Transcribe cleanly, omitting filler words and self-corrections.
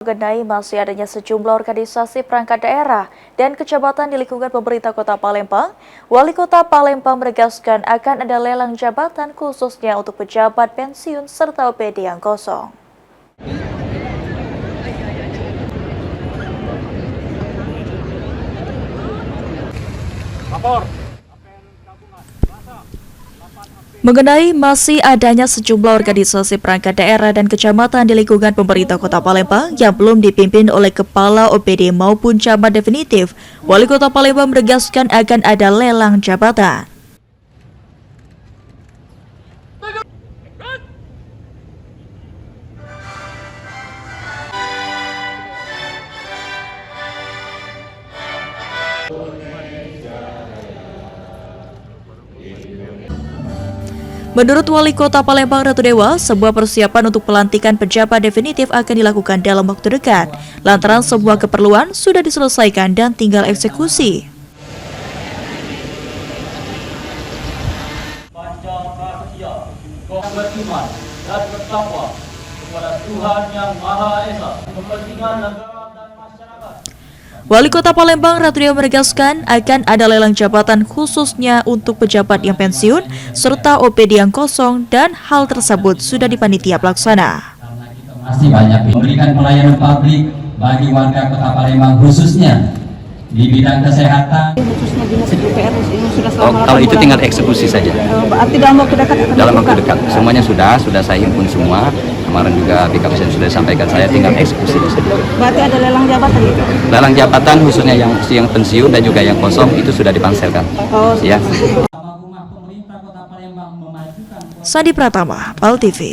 Mengenai masih adanya sejumlah organisasi perangkat daerah dan kecamatan di lingkungan pemerintah Kota Palembang, Wali Kota Palembang menegaskan akan ada lelang jabatan khususnya untuk pejabat pensiun serta OPD yang kosong. Mengenai masih adanya sejumlah organisasi perangkat daerah dan kecamatan di lingkungan pemerintah Kota Palembang yang belum dipimpin oleh kepala OPD maupun camat definitif, Wali Kota Palembang menegaskan akan ada lelang jabatan. Menurut Wali Kota Palembang Ratu Dewa, sebuah persiapan untuk pelantikan pejabat definitif akan dilakukan dalam waktu dekat, lantaran sebuah keperluan sudah diselesaikan dan tinggal eksekusi. Beriman dan bertakwa kepada Tuhan Yang Maha Esa, kepentingan negara dan masyarakat. Wali Kota Palembang Ratu Dewa menegaskan akan ada lelang jabatan khususnya untuk pejabat yang pensiun serta OPD yang kosong, dan hal tersebut sudah dipanitia pelaksana. Karena kita masih banyak memberikan pelayanan publik bagi warga Kota Palembang khususnya di bidang kesehatan. Khususnya dinas DPR ini sudah selama kalau itu 8 tinggal bulan. eksekusi saja. Berarti dalam waktu dekat akan Dalam waktu dibuka. dekat semuanya sudah saya himpun semua. Kemarin juga BKPSN sudah disampaikan, saya tinggal eksekusi saja. Berarti ada lelang jabatan gitu. Lelang jabatan khususnya yang pensiun dan juga yang kosong itu sudah dipanselkan. Oh, Ya. Rumah pemerintah Kota Palembang memajukan Sandi Pratama, PAL TV.